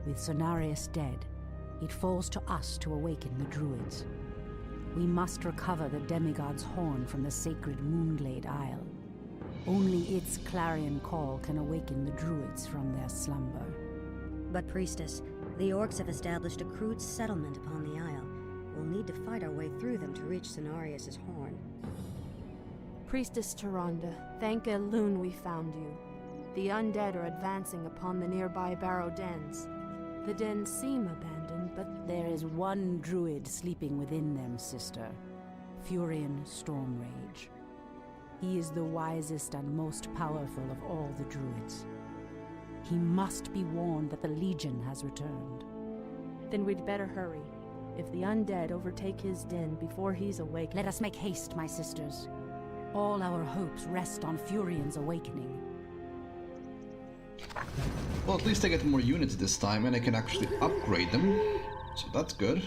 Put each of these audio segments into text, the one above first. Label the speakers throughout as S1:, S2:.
S1: With Cenarius dead, it falls to us to awaken the druids. We must recover the demigod's horn from the sacred Moonglade Isle. Only its clarion call can awaken the druids from their slumber.
S2: But Priestess, the orcs have established a crude settlement upon the isle. We'll need to fight our way through them to reach Cenarius' horn.
S3: Priestess Tyrande, thank Elune we found you. The undead are advancing upon the nearby barrow dens. The dens seem abandoned, but
S1: there is one druid sleeping within them, sister. Furion Stormrage. He is the wisest and most powerful of all the druids. He must be warned that the Legion has returned.
S3: Then we'd better hurry. If the undead overtake his den before he's awake...
S1: Let us make haste, my sisters. All our hopes rest on Furion's awakening.
S4: Well, at least I get more units this time and I can actually upgrade them. So that's good.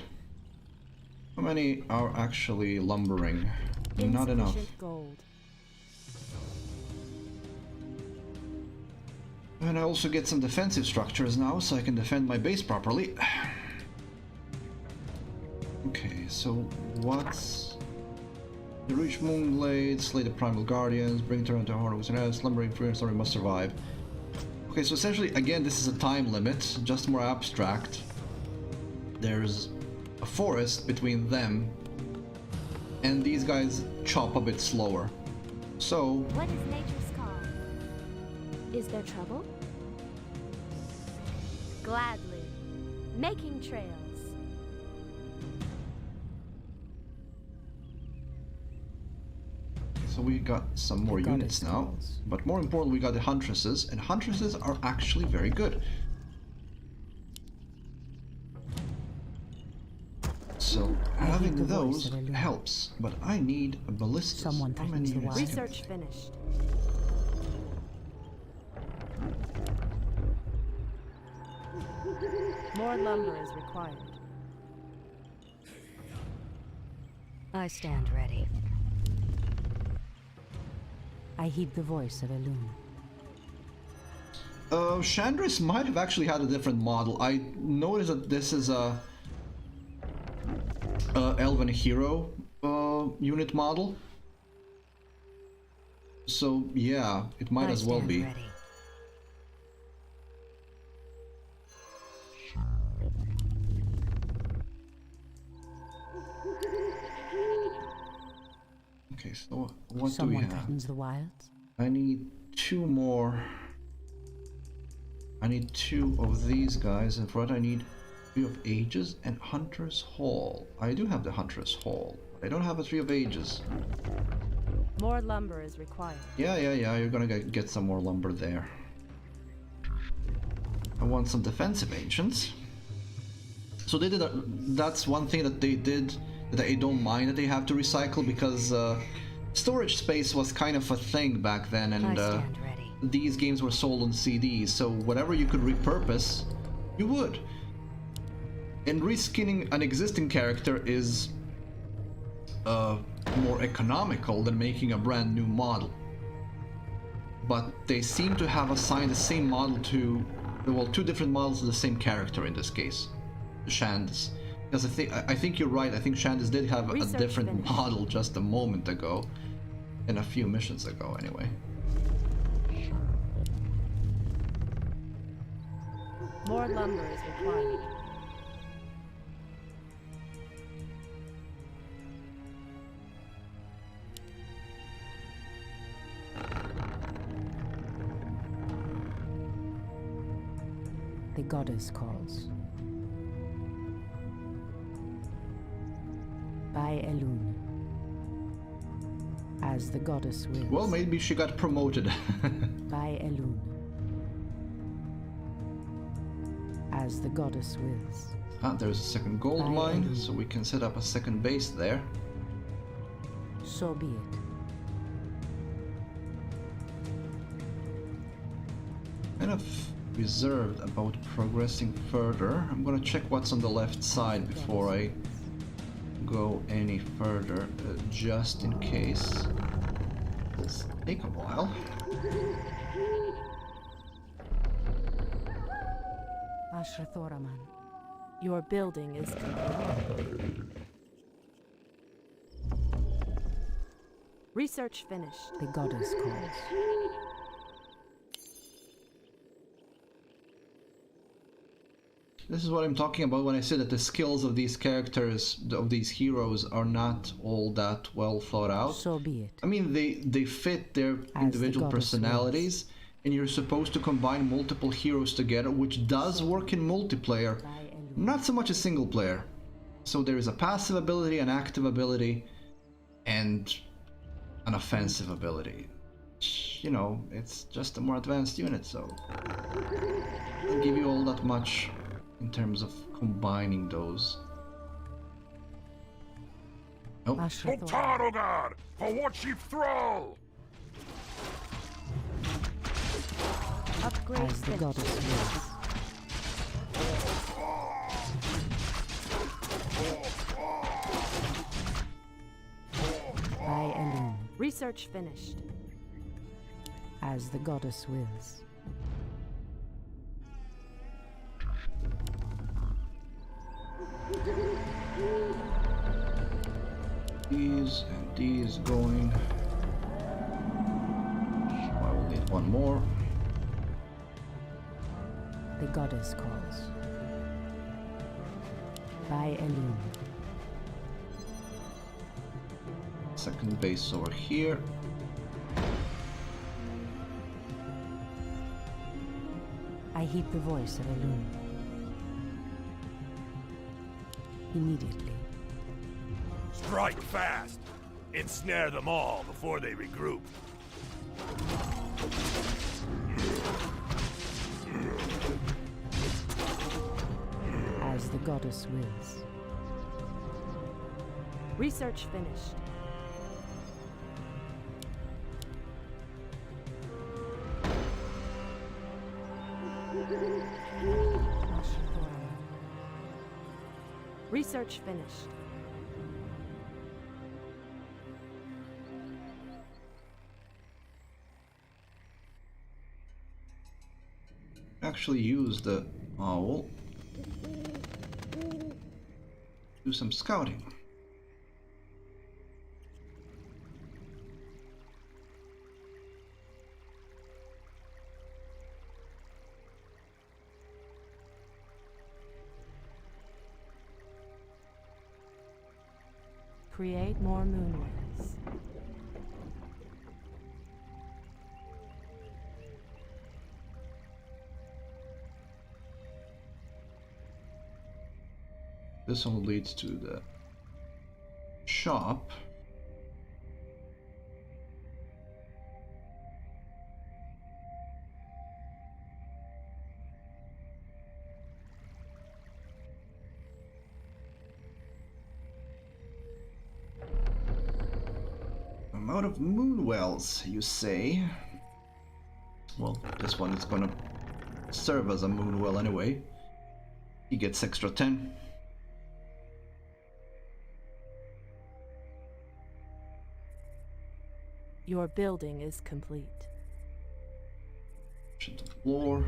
S4: How many are actually lumbering? Not enough.
S3: Gold.
S4: And I also get some defensive structures now, so I can defend my base properly. Okay, so what's... The Reach Moonglade, slay the Primal Guardians, bring Tyrande to Horn with an ass, slumbering free and sorry must survive. Okay, so essentially, again, this is a time limit, just more abstract. There's a forest between them, and these guys chop a bit slower. So...
S5: What is nature's call?
S3: Is there trouble?
S5: Gladly. Making trails.
S4: So we got some more units now, but more important we got the Huntresses, and Huntresses are actually very good. So having those helps, but I need a ballistas.
S1: Someone threatens the wild.
S3: Research finished. More lumber is required.
S2: I stand ready.
S1: I heed the voice of Elune.
S4: Chandris might have actually had a different model. I noticed that this is a Elven Hero unit model. So yeah, it might as well be.
S2: Ready.
S4: Okay, so what
S1: Someone
S4: do we have?
S1: threatens the wilds.
S4: I need two more. I need two of these guys, and for that I need Tree of Ages and Hunter's Hall. I do have the Hunter's Hall, but I don't have a Tree of Ages.
S3: More lumber is required.
S4: Yeah, you're gonna get some more lumber there. I want some defensive ancients. So they did that's one thing that they did that I don't mind that they have to recycle, because storage space was kind of a thing back then, and these games were sold on CDs, so whatever you could repurpose, you would. And reskinning an existing character is more economical than making a brand new model. But they seem to have assigned the same model to, well, two different models of the same character in this case, Shandis. Because I think you're right. I think Shandis did have a different model just a moment ago, and a few missions ago, anyway.
S3: More lumber is required.
S1: The goddess calls. By Elune. As the goddess wills.
S4: Well, maybe she got promoted.
S1: By Elune. As the goddess wills.
S4: Ah, there's a second gold mine, so we can set up a second base there.
S1: So be it.
S4: Kind of reserved about progressing further. I'm gonna check what's on the left side before I go any further, just in case. It'll take a while.
S1: Ashra Thoraman.
S3: Your building is complete. Research finished.
S1: The goddess calls.
S4: This is what I'm talking about when I say that the skills of these characters, of these heroes, are not all that well thought out.
S1: So be it.
S4: I mean, they fit their
S1: As
S4: individual
S1: the goddess
S4: personalities, and you're supposed to combine multiple heroes together, which does work in multiplayer, not so much a single player. So there is a passive ability, an active ability, and an offensive ability. You know, it's just a more advanced unit, so I'll give you all that much in terms of combining those. Nope.
S1: Ashra Thoraman.
S6: Tarogar, for what sheep thrall!
S3: Upgrade
S1: As the
S3: finished.
S1: goddess wills. By Elune.
S3: Research finished.
S1: As the goddess wills.
S4: These and these going. I will need one more.
S1: The goddess calls. By Elune.
S4: Second base over here.
S1: I heed the voice of Elune. Immediately.
S6: Strike fast! Ensnare them all before they regroup.
S1: As the goddess wills.
S3: Research finished.
S1: Ashra Thoraman.
S3: Research finished.
S4: Actually use the owl. Do some scouting.
S3: Create more moonways.
S4: This one leads to the shop. I'm out of moon wells, you say? Well, this one is gonna serve as a moon well anyway. He gets extra 10.
S3: Your building is complete.
S4: To the floor.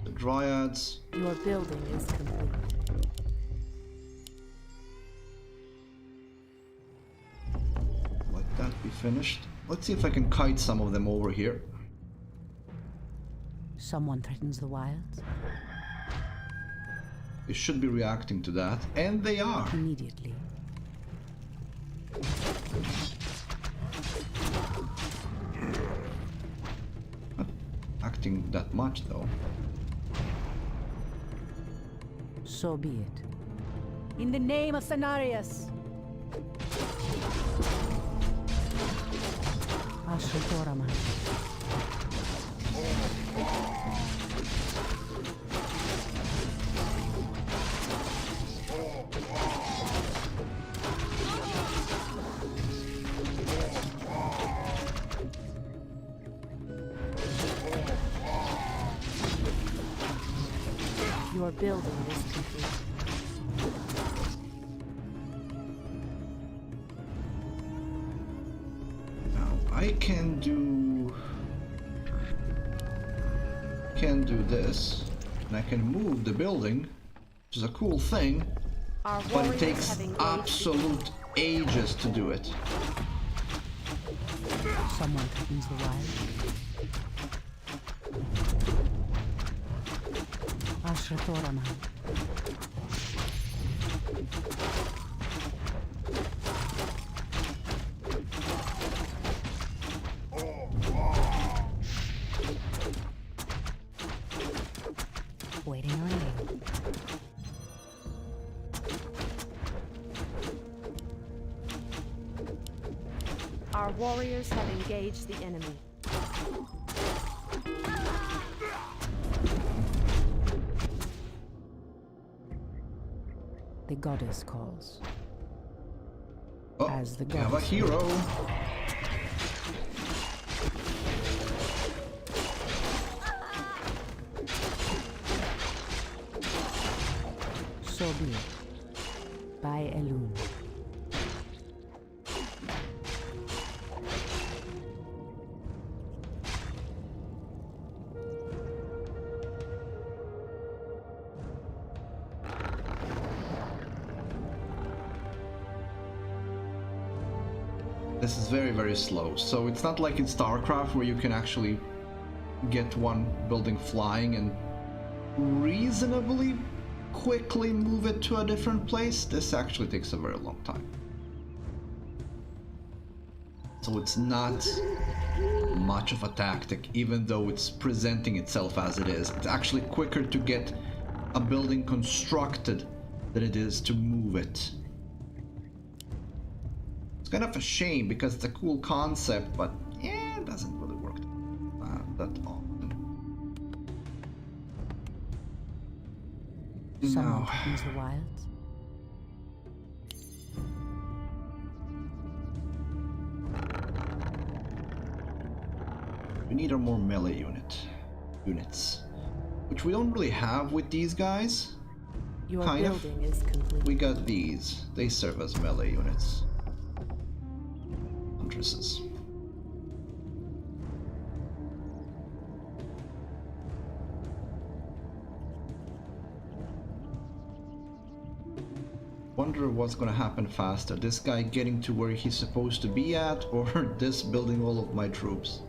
S4: The dryads.
S3: Your building is complete.
S4: Let that be finished. Let's see if I can kite some of them over here.
S1: Someone threatens the wilds.
S4: They should be reacting to that, and they are.
S1: Immediately.
S4: Not acting that much though.
S1: So be it. In the name of Cenarius! Ashra Thoraman.
S3: Your building is complete.
S4: Now I can do this. And I can move the building, which is a cool thing,
S3: Our
S4: but it
S3: warriors
S4: takes
S3: have engaged
S4: absolute ages to do it.
S1: Someone threatens the wild. Ashratorama. Waiting on you.
S3: Our warriors have engaged the enemy.
S1: The goddess calls.
S4: Oh,
S1: As the
S4: we have a
S1: goddess
S4: hero.
S1: So be it. By Elun.
S4: This is very, very slow. So it's not like in StarCraft where you can actually get one building flying and reasonably quickly move it to a different place. This actually takes a very long time. So it's not much of a tactic, even though it's presenting itself as it is. It's actually quicker to get a building constructed than it is to move it. It's kind of a shame because it's a cool concept, but yeah, it doesn't really work that often.
S1: Someone
S4: No.
S1: threatens the wilds.
S4: We need a more melee units, which we don't really have with these guys.
S3: Your
S4: Kind of.
S3: building is complete.
S4: We got these. They serve as melee units. Huntresses. Wonder what's gonna happen faster, this guy getting to where he's supposed to be at, or this building all of my troops.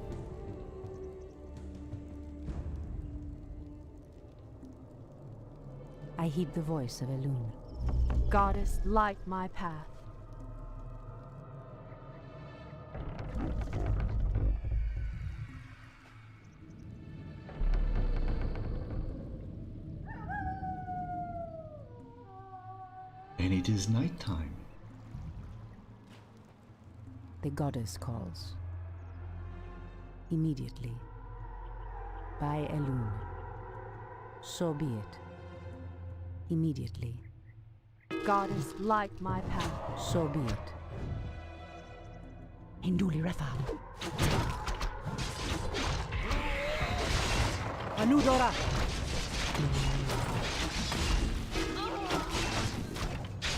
S1: I heed the voice of Elun.
S3: Goddess, light my path.
S4: And it is nighttime.
S1: The goddess calls. Immediately. By Elun. So be it. Immediately.
S3: Goddess, light my path.
S1: So be it. Hinduli Rafal. Anudora!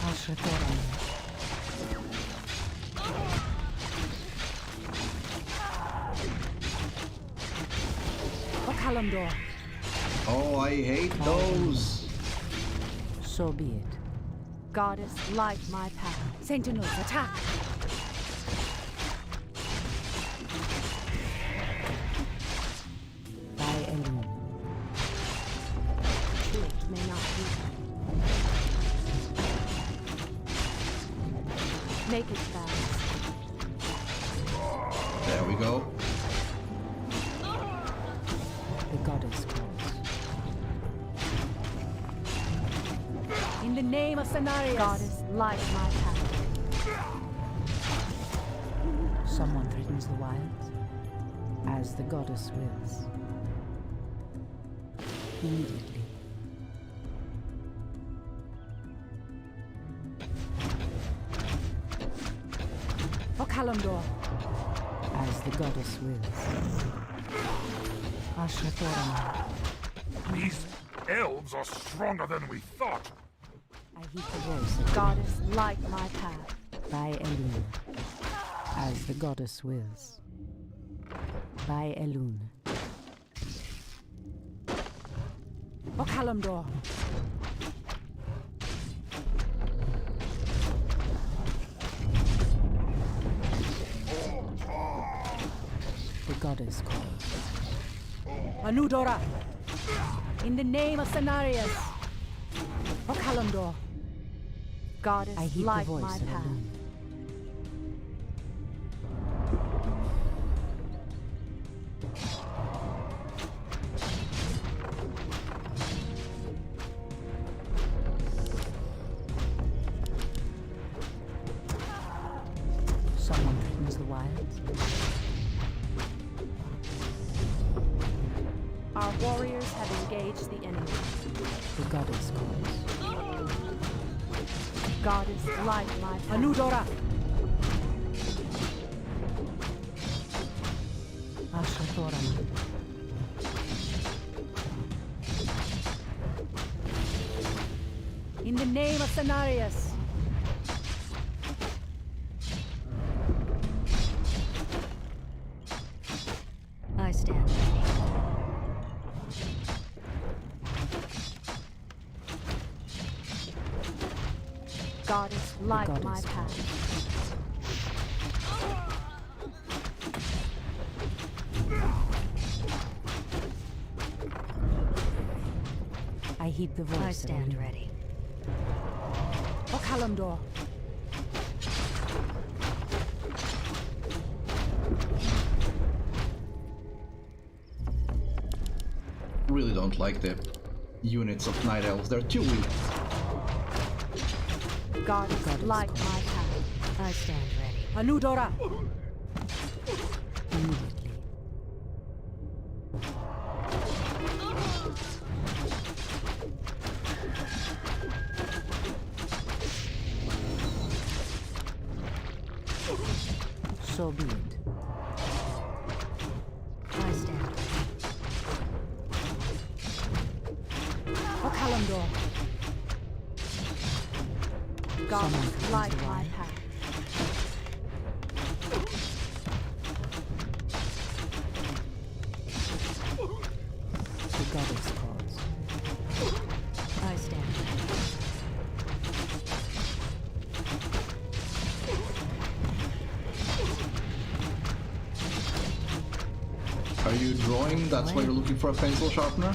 S1: Ashratorama. Okalamdor.
S4: Oh, I hate those!
S1: So be it.
S3: Goddess, light my path.
S1: Sentinels, attack! By Elun.
S3: It may not be. Make it fast.
S4: There we go.
S1: The goddess calls. In the name of Cenarius!
S3: Goddess, light my path.
S1: Someone threatens the wilds, as the goddess wills. Immediately. Okalamdor, as the goddess wills. Ashratorama.
S6: These elves are stronger than we thought.
S1: I heed the voice of
S3: Goddess, light my path.
S1: by Elun, as the goddess wills. By Elun. Okalamdor. The goddess calls. Anudora! In the name of Cenarius! Okalamdor.
S3: Goddess,
S1: I heed the
S3: light
S1: voice
S3: my
S1: of
S3: path.
S1: Elune. Someone threatens the wilds.
S3: Our warriors have engaged the enemy.
S1: The goddess calls.
S3: Goddess, light my path.
S1: Anudora! Ashathorama. In the name of Cenarius!
S2: I stand ready.
S3: Goddess, light
S1: goddess
S3: my path.
S1: I heed the voice
S2: I
S1: of
S2: stand
S1: Elune.
S2: ready.
S1: Okalamdor.
S4: Really don't like the units of Night Elves. They're too weak.
S3: Goddess,
S1: Goddess
S3: light
S1: calls.
S3: my path.
S2: I stand ready.
S1: Anudora! Immediately. So be it.
S2: I stand ready.
S1: Okalamdor.
S3: Goddess,
S1: threatens
S3: light
S1: the
S3: my
S1: wild.
S3: path.
S1: The goddess calls.
S2: I stand ready.
S4: Are you drawing? That's why you're looking for a pencil sharpener?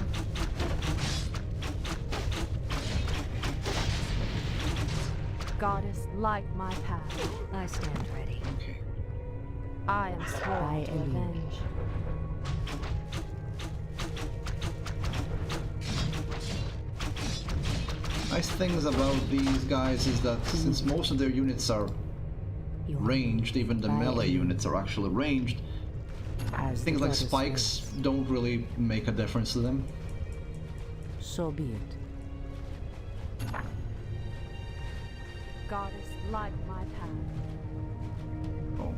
S3: Goddess, light my path.
S2: I stand ready.
S4: Okay.
S3: I am sworn
S1: By
S3: to
S1: Elune.
S3: avenge.
S4: Nice things about these guys is that since most of their units are
S1: You
S4: ranged, even the
S1: By
S4: melee
S1: Elune.
S4: units are actually ranged,
S1: as the
S4: things like
S1: goddess
S4: spikes
S1: wills.
S4: don't really make a difference to them.
S1: So be it.
S3: Goddess, light my path.
S4: Oh.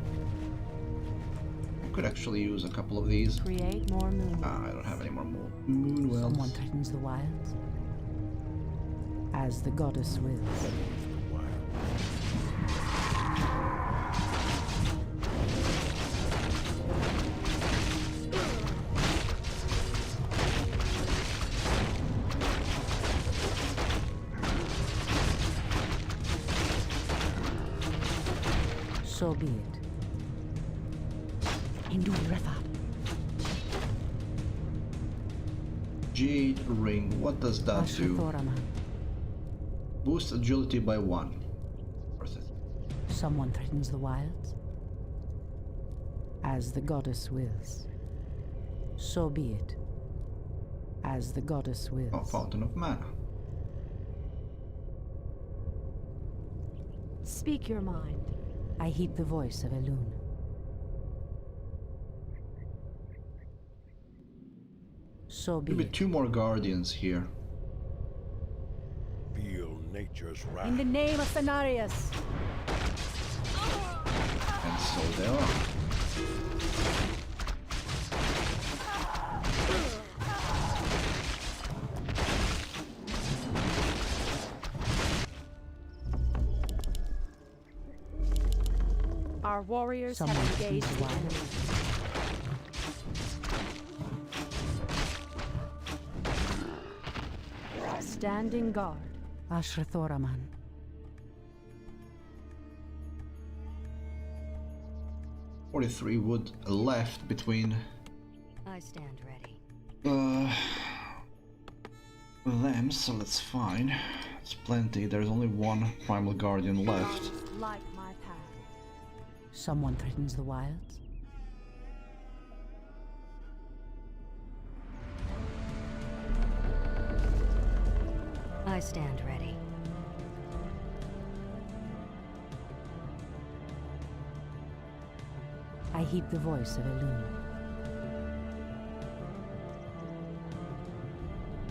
S4: I could actually use a couple of these.
S3: Create more moon.
S4: I don't have any more moon wells.
S1: Someone threatens the wilds. As the goddess wills. So be it. Hindu Refa.
S4: Jade Ring, what does that do?
S1: Ashathorama.
S4: Boost agility by 1. Worth it.
S1: Someone threatens the wilds. As the goddess wills. So be it. As the goddess wills.
S4: Oh, Fountain of Mana.
S3: Speak your mind.
S1: I heed the voice of Elune. So be
S4: Maybe
S1: it.
S4: 2 more guardians here.
S6: Feel nature's wrath.
S1: In the name of Cenarius.
S4: And so they are.
S3: Our warriors
S1: Someone
S3: have engaged
S1: threatens
S3: the
S1: the
S3: enemy.
S1: wilds.
S3: standing guard.
S1: Ashrathoraman.
S4: 43 wood left between
S2: I stand ready.
S4: them, so that's fine. It's plenty. There's only one Primal Guardian left.
S3: Light my path.
S1: Someone threatens the wilds.
S2: I stand ready.
S1: I heed the voice of Elune.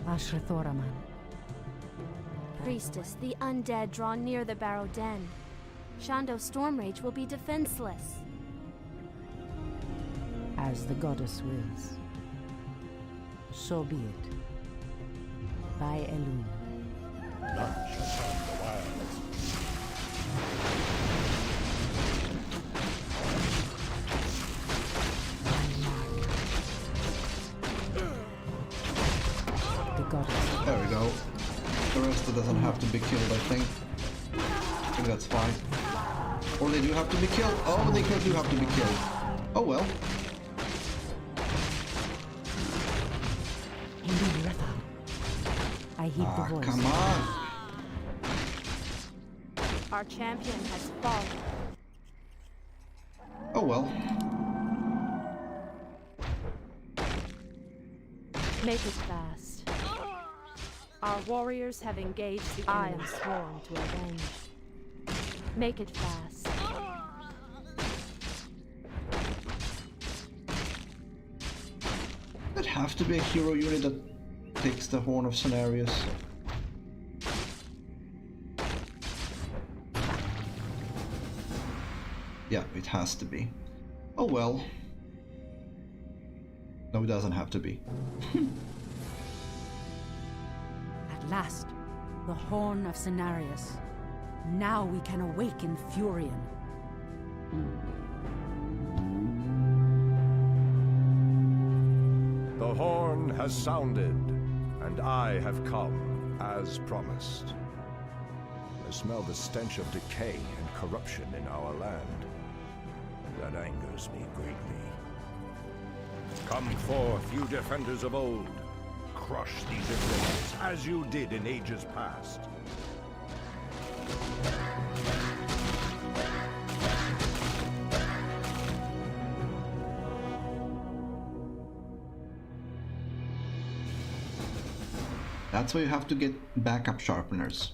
S1: Ashrathoraman.
S5: Priestess, the undead draw near the Barrow Den. Shando Stormrage will be defenseless.
S1: As the goddess wills. So be it. By Elune.
S6: None shall harm the wilds.
S1: The goddess.
S4: There we go. The rest doesn't have to be killed, I think. I think that's fine. Or they do have to be killed. Oh, they do have to be killed. Oh well.
S1: I heed the voice.
S4: Come on.
S3: Our champion has fallen.
S4: Oh well.
S3: Make it fast. Our warriors have engaged the I am sworn to avenge. Make it fast.
S4: Does it have to be a hero unit that takes the Horn of Cenarius? Yeah, it has to be. Oh well. No, it doesn't have to be.
S1: At last, the Horn of Cenarius. Now we can awaken Furion.
S7: The horn has sounded, and I have come, as promised. I smell the stench of decay and corruption in our land. That angers me greatly. Come forth, you defenders of old. Crush these infidels, as you did in ages past.
S4: That's why you have to get backup sharpeners.